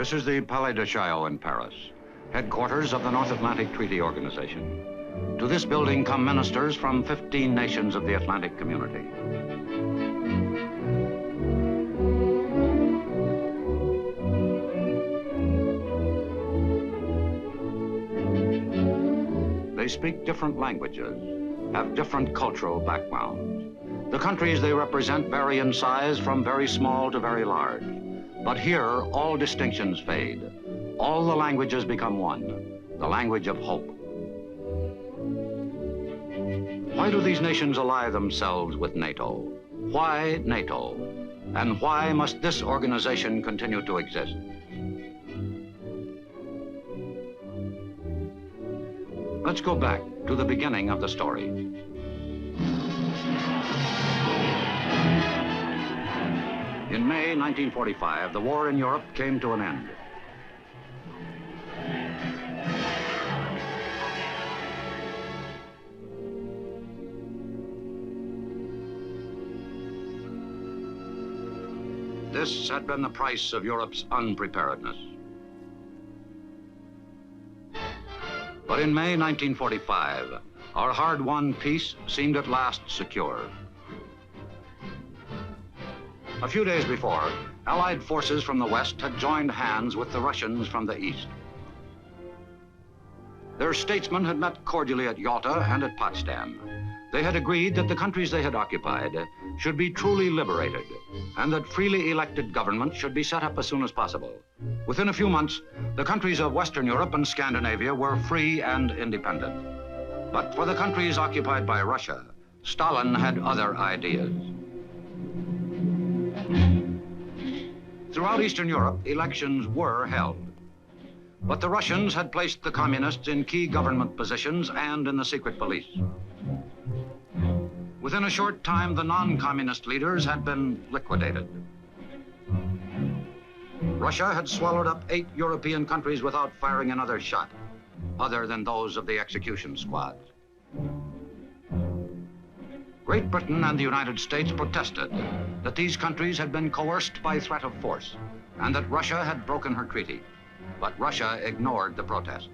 This is the Palais de Chaillot in Paris, headquarters of the North Atlantic Treaty Organization. To this building come ministers from 15 nations of the Atlantic community. They speak different languages, have different cultural backgrounds. The countries they represent vary in size from very small to very large. But here, all distinctions fade. All the languages become one, the language of hope. Why do these nations ally themselves with NATO? Why NATO? And why must this organization continue to exist? Let's go back to the beginning of the story. In May 1945, the war in Europe came to an end. This had been the price of Europe's unpreparedness. But in May 1945, our hard-won peace seemed at last secure. A few days before, Allied forces from the West had joined hands with the Russians from the East. Their statesmen had met cordially at Yalta and at Potsdam. They had agreed that the countries they had occupied should be truly liberated and that freely elected governments should be set up as soon as possible. Within a few months, the countries of Western Europe and Scandinavia were free and independent. But for the countries occupied by Russia, Stalin had other ideas. Throughout Eastern Europe, elections were held. But the Russians had placed the communists in key government positions and in the secret police. Within a short time, the non-communist leaders had been liquidated. Russia had swallowed up 8 European countries without firing another shot, other than those of the execution squads. Great Britain and the United States protested that these countries had been coerced by threat of force and that Russia had broken her treaty. But Russia ignored the protests.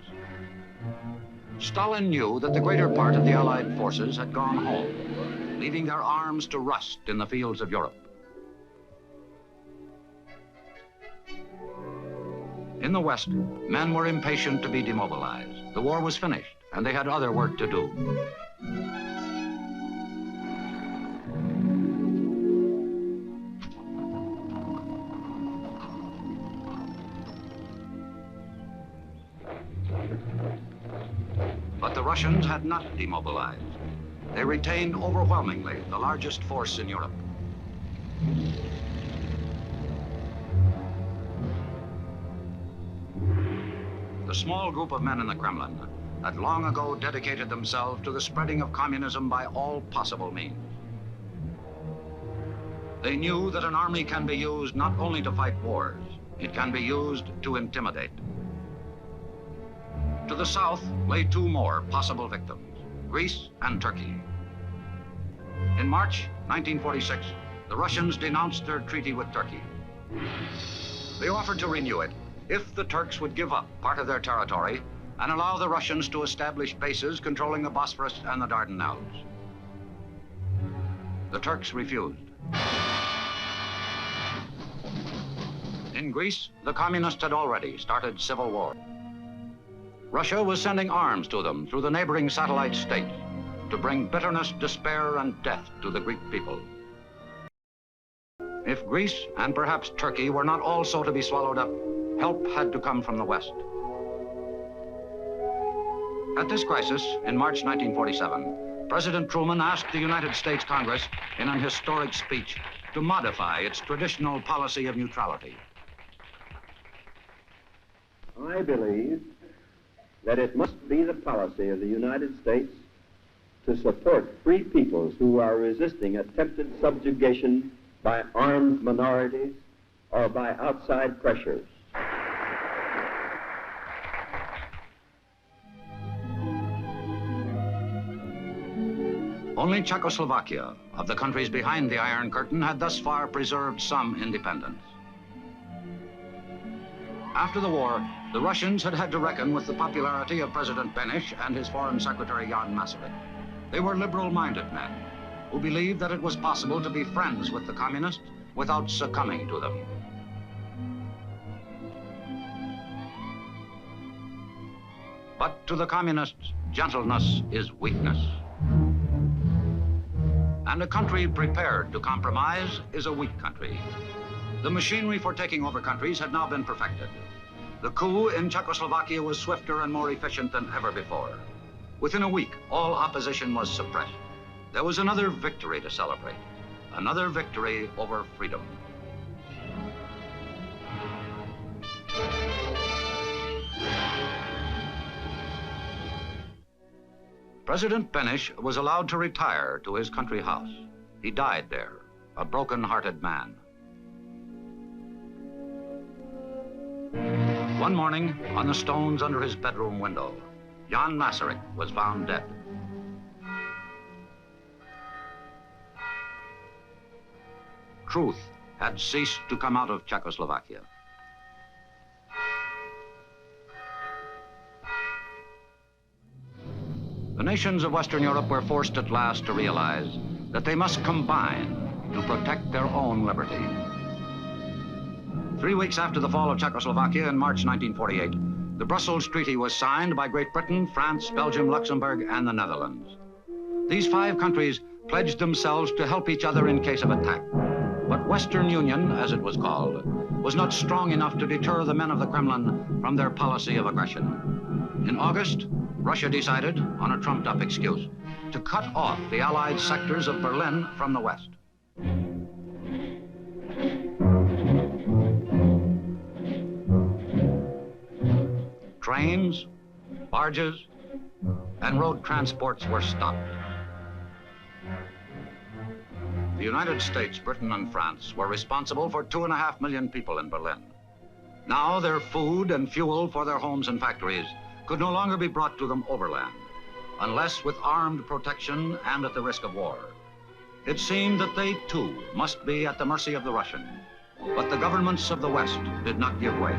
Stalin knew that the greater part of the Allied forces had gone home, leaving their arms to rust in the fields of Europe. In the West, men were impatient to be demobilized. The war was finished, and they had other work to do. But the Russians had not demobilized. They retained overwhelmingly the largest force in Europe. The small group of men in the Kremlin had long ago dedicated themselves to the spreading of communism by all possible means. They knew that an army can be used not only to fight wars, it can be used to intimidate. To the south lay 2 more possible victims, Greece and Turkey. In March 1946, the Russians denounced their treaty with Turkey. They offered to renew it if the Turks would give up part of their territory and allow the Russians to establish bases controlling the Bosphorus and the Dardanelles. The Turks refused. In Greece, the communists had already started civil war. Russia was sending arms to them through the neighboring satellite states to bring bitterness, despair, and death to the Greek people. If Greece and perhaps Turkey were not also to be swallowed up, help had to come from the West. At this crisis, in March 1947, President Truman asked the United States Congress in an historic speech to modify its traditional policy of neutrality. I believe that it must be the policy of the United States to support free peoples who are resisting attempted subjugation by armed minorities or by outside pressures. Only Czechoslovakia, of the countries behind the Iron Curtain, had thus far preserved some independence. After the war, the Russians had to reckon with the popularity of President Beneš and his Foreign Secretary Jan Masaryk. They were liberal-minded men who believed that it was possible to be friends with the communists without succumbing to them. But to the communists, gentleness is weakness. And a country prepared to compromise is a weak country. The machinery for taking over countries had now been perfected. The coup in Czechoslovakia was swifter and more efficient than ever before. Within a week, all opposition was suppressed. There was another victory to celebrate, another victory over freedom. President Beneš was allowed to retire to his country house. He died there, a broken-hearted man. One morning, on the stones under his bedroom window, Jan Masaryk was found dead. Truth had ceased to come out of Czechoslovakia. The nations of Western Europe were forced at last to realize that they must combine to protect their own liberty. 3 weeks after the fall of Czechoslovakia in March 1948, the Brussels Treaty was signed by Great Britain, France, Belgium, Luxembourg, and the Netherlands. These 5 countries pledged themselves to help each other in case of attack. But Western Union, as it was called, was not strong enough to deter the men of the Kremlin from their policy of aggression. In August, Russia decided, on a trumped-up excuse, to cut off the Allied sectors of Berlin from the West. Trains, barges, and road transports were stopped. The United States, Britain, and France were responsible for 2.5 million people in Berlin. Now their food and fuel for their homes and factories could no longer be brought to them overland, unless with armed protection and at the risk of war. It seemed that they, too, must be at the mercy of the Russians. But the governments of the West did not give way.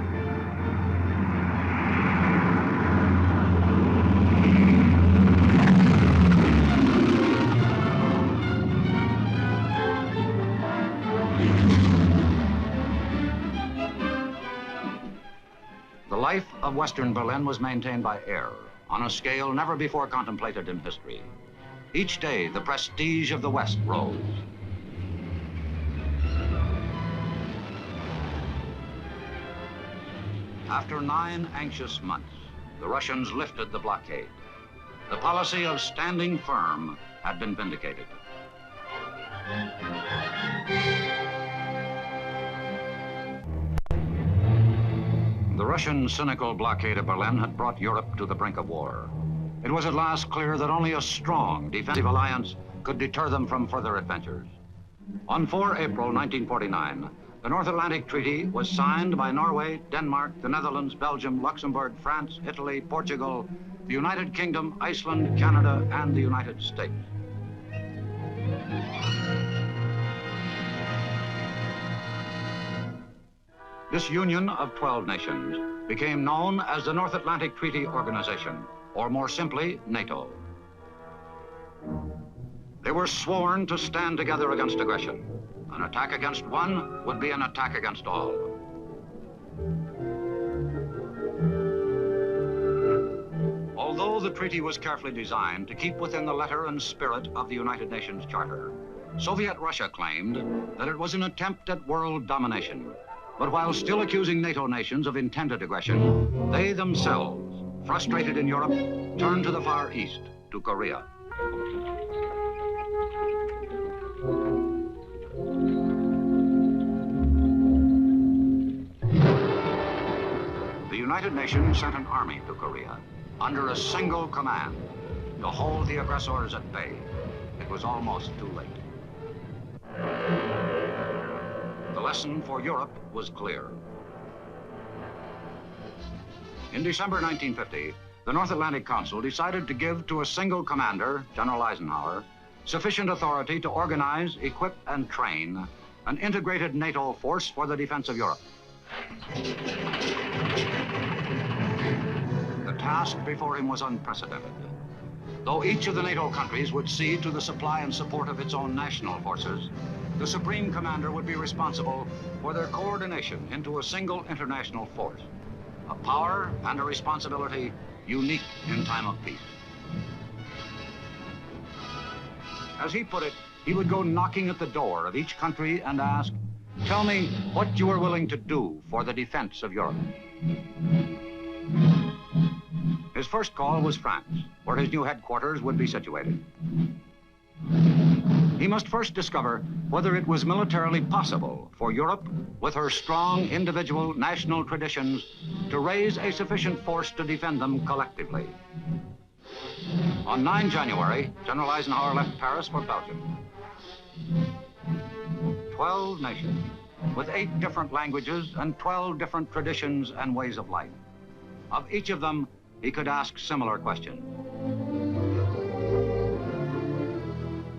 The life of Western Berlin was maintained by air on a scale never before contemplated in history. Each day, the prestige of the West rose. After 9 anxious months, the Russians lifted the blockade. The policy of standing firm had been vindicated. The Russian cynical blockade of Berlin had brought Europe to the brink of war. It was at last clear that only a strong defensive alliance could deter them from further adventures. On 4 April 1949, the North Atlantic Treaty was signed by Norway, Denmark, the Netherlands, Belgium, Luxembourg, France, Italy, Portugal, the United Kingdom, Iceland, Canada, and the United States. This union of 12 nations became known as the North Atlantic Treaty Organization, or more simply, NATO. They were sworn to stand together against aggression. An attack against one would be an attack against all. Although the treaty was carefully designed to keep within the letter and spirit of the United Nations Charter, Soviet Russia claimed that it was an attempt at world domination. But while still accusing NATO nations of intended aggression, they themselves, frustrated in Europe, turned to the Far East, to Korea. The United Nations sent an army to Korea under a single command to hold the aggressors at bay. It was almost too late. The lesson for Europe was clear. In December 1950, the North Atlantic Council decided to give to a single commander, General Eisenhower, sufficient authority to organize, equip, and train an integrated NATO force for the defense of Europe. task before him was unprecedented. Though each of the NATO countries would see to the supply and support of its own national forces, the Supreme Commander would be responsible for their coordination into a single international force, a power and a responsibility unique in time of peace. As he put it, he would go knocking at the door of each country and ask, "Tell me what you are willing to do for the defense of Europe." His first call was France, where his new headquarters would be situated. He must first discover whether it was militarily possible for Europe, with her strong individual national traditions, to raise a sufficient force to defend them collectively. On 9 January, General Eisenhower left Paris for Belgium. 12 nations, with 8 different languages and 12 different traditions and ways of life. Of each of them, he could ask similar questions.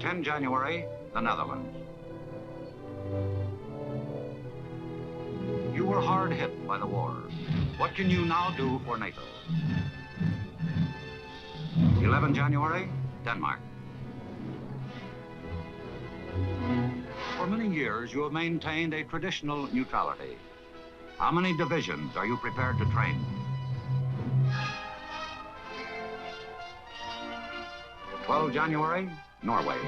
10 January, the Netherlands. You were hard hit by the war. What can you now do for NATO? 11 January, Denmark. For many years, you have maintained a traditional neutrality. How many divisions are you prepared to train? 12 January, Norway.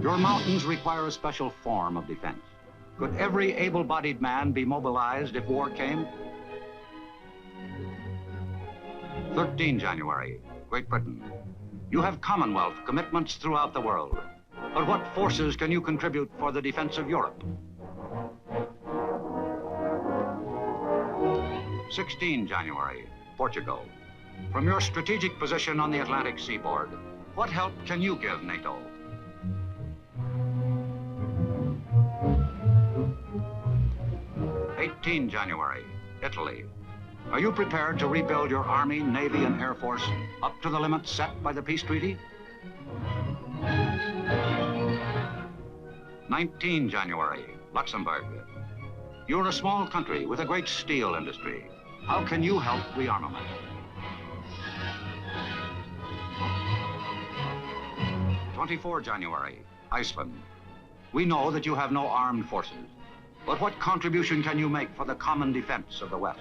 Your mountains require a special form of defense. Could every able-bodied man be mobilized if war came? 13 January, Great Britain. You have Commonwealth commitments throughout the world. But what forces can you contribute for the defense of Europe? 16 January, Portugal. From your strategic position on the Atlantic seaboard, what help can you give NATO? 18 January, Italy. Are you prepared to rebuild your Army, Navy, and Air Force up to the limits set by the peace treaty? 19 January, Luxembourg. You're a small country with a great steel industry. How can you help rearmament? 24 January, Iceland. We know that you have no armed forces, but what contribution can you make for the common defense of the West?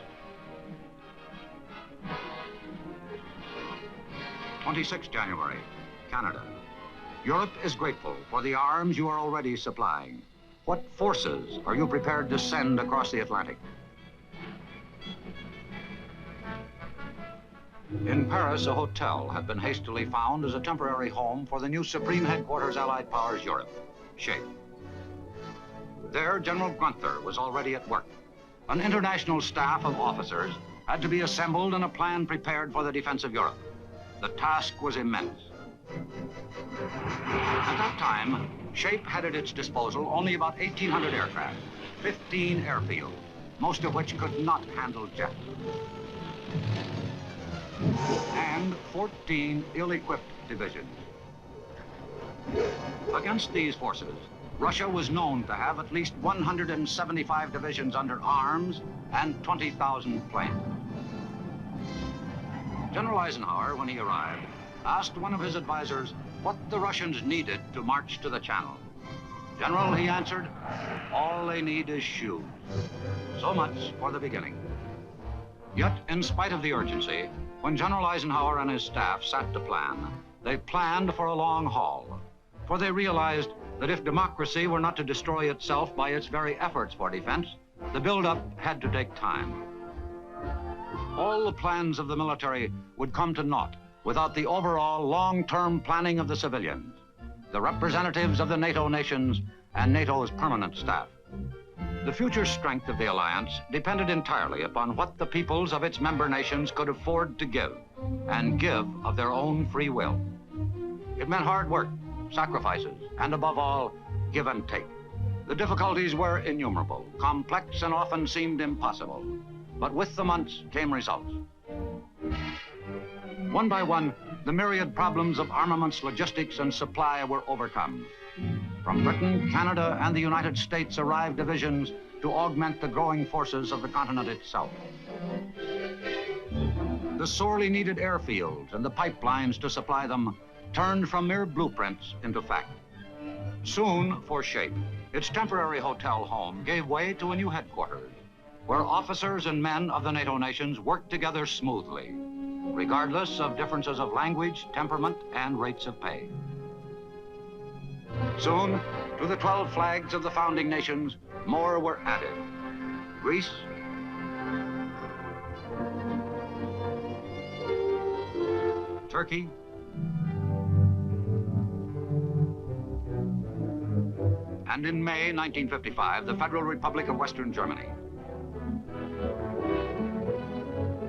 26 January, Canada. Europe is grateful for the arms you are already supplying. What forces are you prepared to send across the Atlantic? In Paris, a hotel had been hastily found as a temporary home for the new Supreme Headquarters Allied Powers Europe, SHAPE. There, General Gunther was already at work. An international staff of officers had to be assembled and a plan prepared for the defense of Europe. The task was immense. At that time, SHAPE had at its disposal only about 1,800 aircraft, 15 airfields, most of which could not handle jets, and 14 ill-equipped divisions. Against these forces, Russia was known to have at least 175 divisions under arms and 20,000 planes. General Eisenhower, when he arrived, asked one of his advisors what the Russians needed to march to the Channel. "General," he answered, "all they need is shoes." So much for the beginning. Yet, in spite of the urgency, when General Eisenhower and his staff sat to plan, they planned for a long haul, for they realized that if democracy were not to destroy itself by its very efforts for defense, the buildup had to take time. All the plans of the military would come to naught without the overall long-term planning of the civilians, the representatives of the NATO nations, and NATO's permanent staff. The future strength of the alliance depended entirely upon what the peoples of its member nations could afford to give, and give of their own free will. It meant hard work, sacrifices, and above all, give and take. The difficulties were innumerable, complex, and often seemed impossible. But with the months came results. One by one, the myriad problems of armaments, logistics, and supply were overcome. From Britain, Canada, and the United States arrived divisions to augment the growing forces of the continent itself. The sorely needed airfields and the pipelines to supply them turned from mere blueprints into fact. Soon, for shape, its temporary hotel home gave way to a new headquarters, where officers and men of the NATO nations worked together smoothly, regardless of differences of language, temperament, and rates of pay. Soon, to the 12 flags of the founding nations, more were added. Greece, Turkey, and in May 1955, the Federal Republic of Western Germany.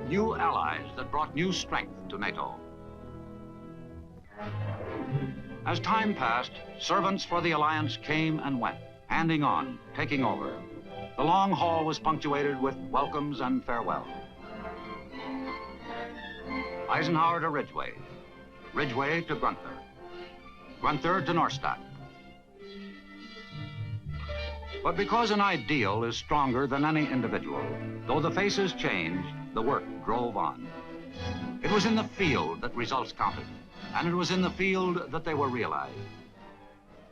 New allies that brought new strength to NATO. As time passed, servants for the alliance came and went, handing on, taking over. The long haul was punctuated with welcomes and farewells. Eisenhower to Ridgway, Ridgway to Gunther, Gunther to Norstadt. But because an ideal is stronger than any individual, though the faces changed, the work drove on. It was in the field that results counted, and it was in the field that they were realized.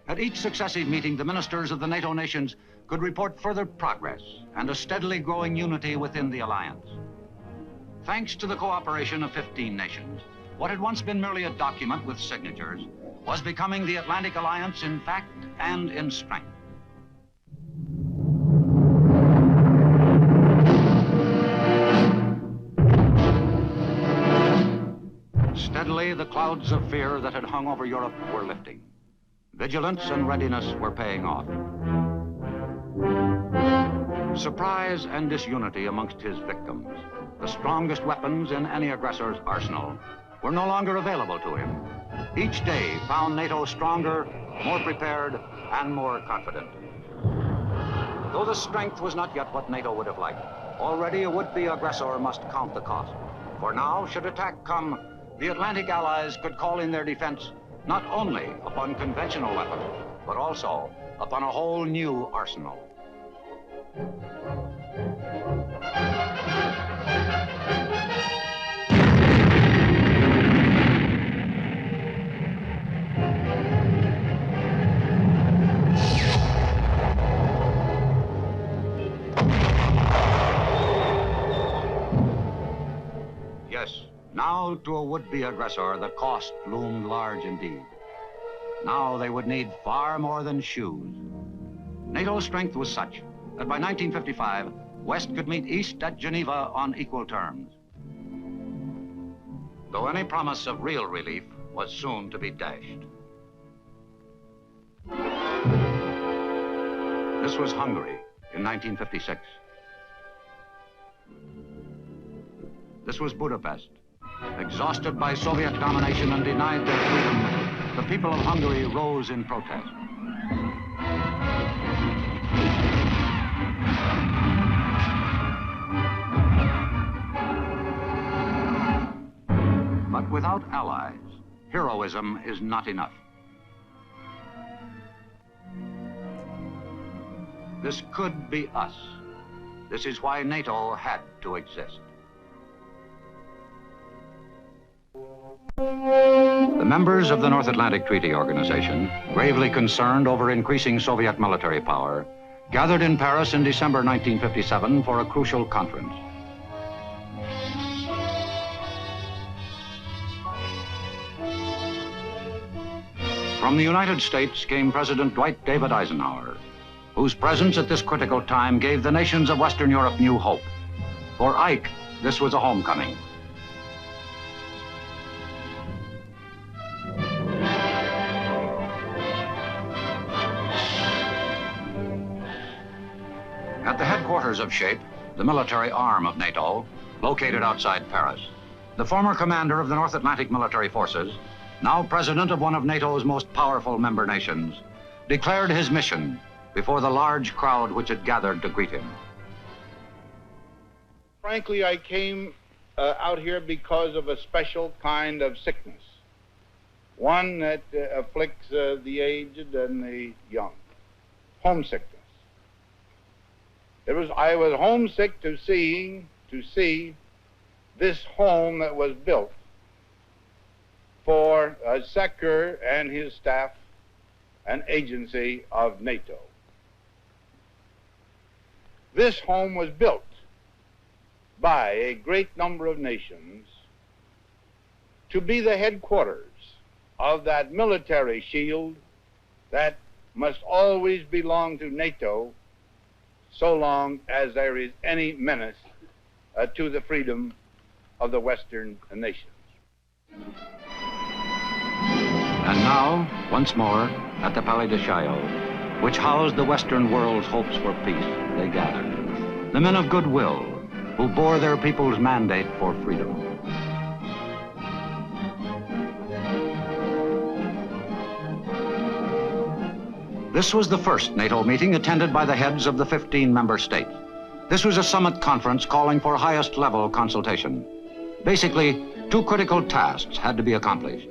At each successive meeting, the ministers of the NATO nations could report further progress and a steadily growing unity within the alliance. Thanks to the cooperation of 15 nations, what had once been merely a document with signatures was becoming the Atlantic Alliance in fact and in strength. Steadily, the clouds of fear that had hung over Europe were lifting. Vigilance and readiness were paying off. Surprise and disunity amongst his victims, the strongest weapons in any aggressor's arsenal, were no longer available to him. Each day found NATO stronger, more prepared, and more confident. Though the strength was not yet what NATO would have liked, already a would-be aggressor must count the cost. For now, should attack come, the Atlantic allies could call in their defense not only upon conventional weapons, but also upon a whole new arsenal. Yes, now to a would-be aggressor, the cost loomed large indeed. Now they would need far more than shoes. NATO's strength was such that by 1955, West could meet East at Geneva on equal terms. Though any promise of real relief was soon to be dashed. This was Hungary in 1956. This was Budapest. Exhausted by Soviet domination and denied their freedom, the people of Hungary rose in protest. But without allies, heroism is not enough. This could be us. This is why NATO had to exist. The members of the North Atlantic Treaty Organization, gravely concerned over increasing Soviet military power, gathered in Paris in December 1957 for a crucial conference. From the United States came President Dwight David Eisenhower, whose presence at this critical time gave the nations of Western Europe new hope. For Ike, this was a homecoming. At the headquarters of SHAPE, the military arm of NATO, located outside Paris, the former commander of the North Atlantic Military Forces, now president of one of NATO's most powerful member nations, declared his mission before the large crowd which had gathered to greet him. Frankly, I came out here because of a special kind of sickness, one that afflicts the aged and the young, homesickness. I was homesick to see this home that was built for Secker and his staff, an agency of NATO. This home was built by a great number of nations to be the headquarters of that military shield that must always belong to NATO so long as there is any menace to the freedom of the Western nations. And now, once more, at the Palais de Chaillot, which housed the Western world's hopes for peace, they gathered. The men of goodwill who bore their people's mandate for freedom. This was the first NATO meeting attended by the heads of the 15 member states. This was a summit conference calling for highest level consultation. Basically, two critical tasks had to be accomplished: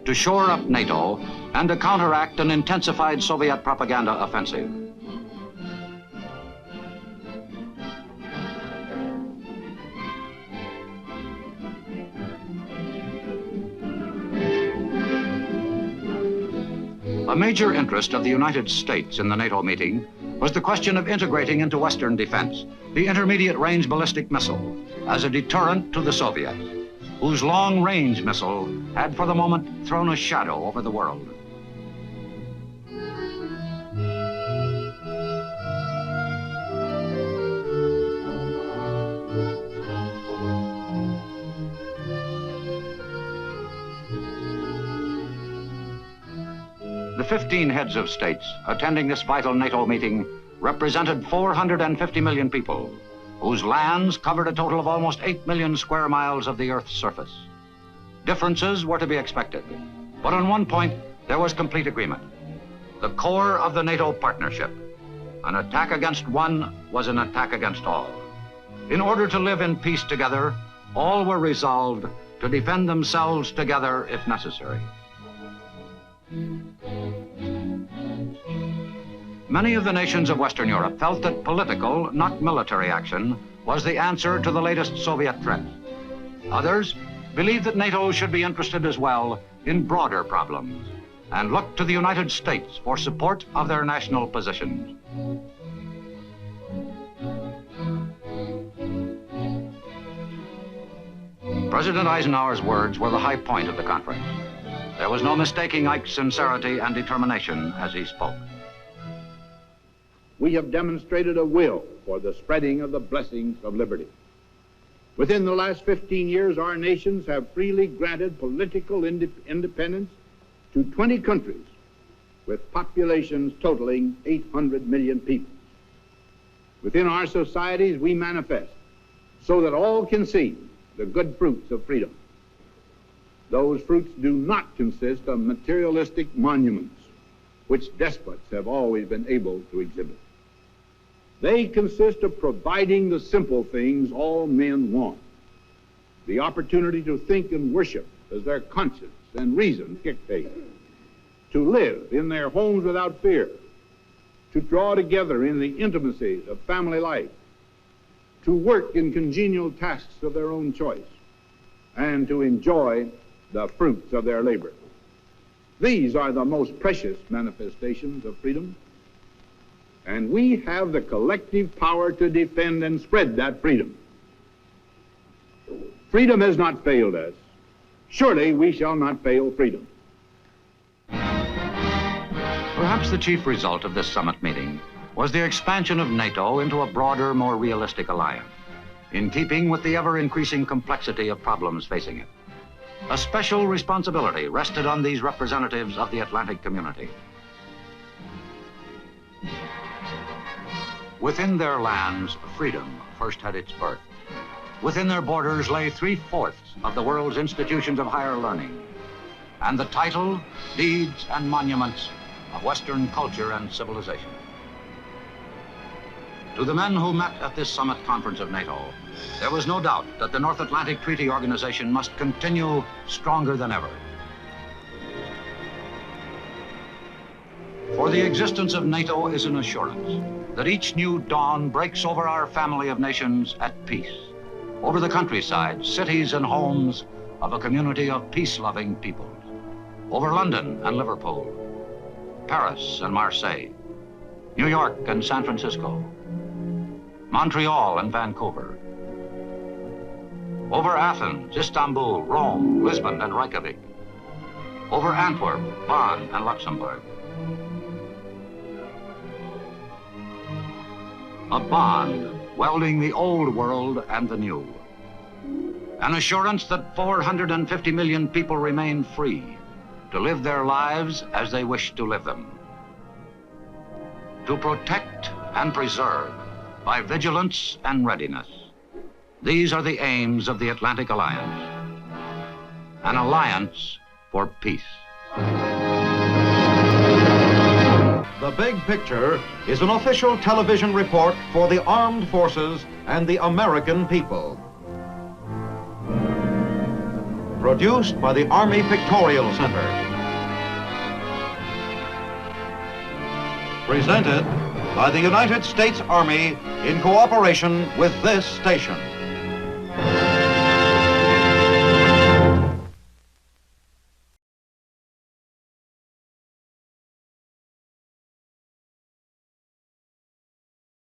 to shore up NATO and to counteract an intensified Soviet propaganda offensive. A major interest of the United States in the NATO meeting was the question of integrating into Western defense the intermediate-range ballistic missile as a deterrent to the Soviets, whose long-range missile had for the moment thrown a shadow over the world. The 15 heads of states attending this vital NATO meeting represented 450 million people, whose lands covered a total of almost 8 million square miles of the Earth's surface. Differences were to be expected, but on one point there was complete agreement: the core of the NATO partnership. An attack against one was an attack against all. In order to live in peace together, all were resolved to defend themselves together if necessary. Many of the nations of Western Europe felt that political, not military action was the answer to the latest Soviet threat. Others believed that NATO should be interested as well in broader problems and looked to the United States for support of their national positions. President Eisenhower's words were the high point of the conference. There was no mistaking Ike's sincerity and determination as he spoke. We have demonstrated a will for the spreading of the blessings of liberty. Within the last 15 years, our nations have freely granted political independence to 20 countries with populations totaling 800 million people. Within our societies, we manifest so that all can see the good fruits of freedom. Those fruits do not consist of materialistic monuments, which despots have always been able to exhibit. They consist of providing the simple things all men want: the opportunity to think and worship as their conscience and reason dictate, to live in their homes without fear, to draw together in the intimacies of family life, to work in congenial tasks of their own choice, and to enjoy the fruits of their labor. These are the most precious manifestations of freedom, and we have the collective power to defend and spread that freedom. Freedom has not failed us. Surely we shall not fail freedom. Perhaps the chief result of this summit meeting was the expansion of NATO into a broader, more realistic alliance, in keeping with the ever-increasing complexity of problems facing it. A special responsibility rested on these representatives of the Atlantic community. Within their lands, freedom first had its birth. Within their borders lay 3/4 of the world's institutions of higher learning, and the title, deeds, and monuments of Western culture and civilization. To the men who met at this summit conference of NATO, there was no doubt that the North Atlantic Treaty Organization must continue stronger than ever. For the existence of NATO is an assurance that each new dawn breaks over our family of nations at peace, over the countryside, cities and homes of a community of peace-loving peoples, over London and Liverpool, Paris and Marseille, New York and San Francisco, Montreal and Vancouver, over Athens, Istanbul, Rome, Lisbon and Reykjavik, over Antwerp, Bonn and Luxembourg. A bond welding the old world and the new. An assurance that 450 million people remain free to live their lives as they wish to live them. To protect and preserve by vigilance and readiness. These are the aims of the Atlantic Alliance. An alliance for peace. The Big Picture is an official television report for the armed forces and the American people. Produced by the Army Pictorial Center. Presented by the United States Army in cooperation with this station.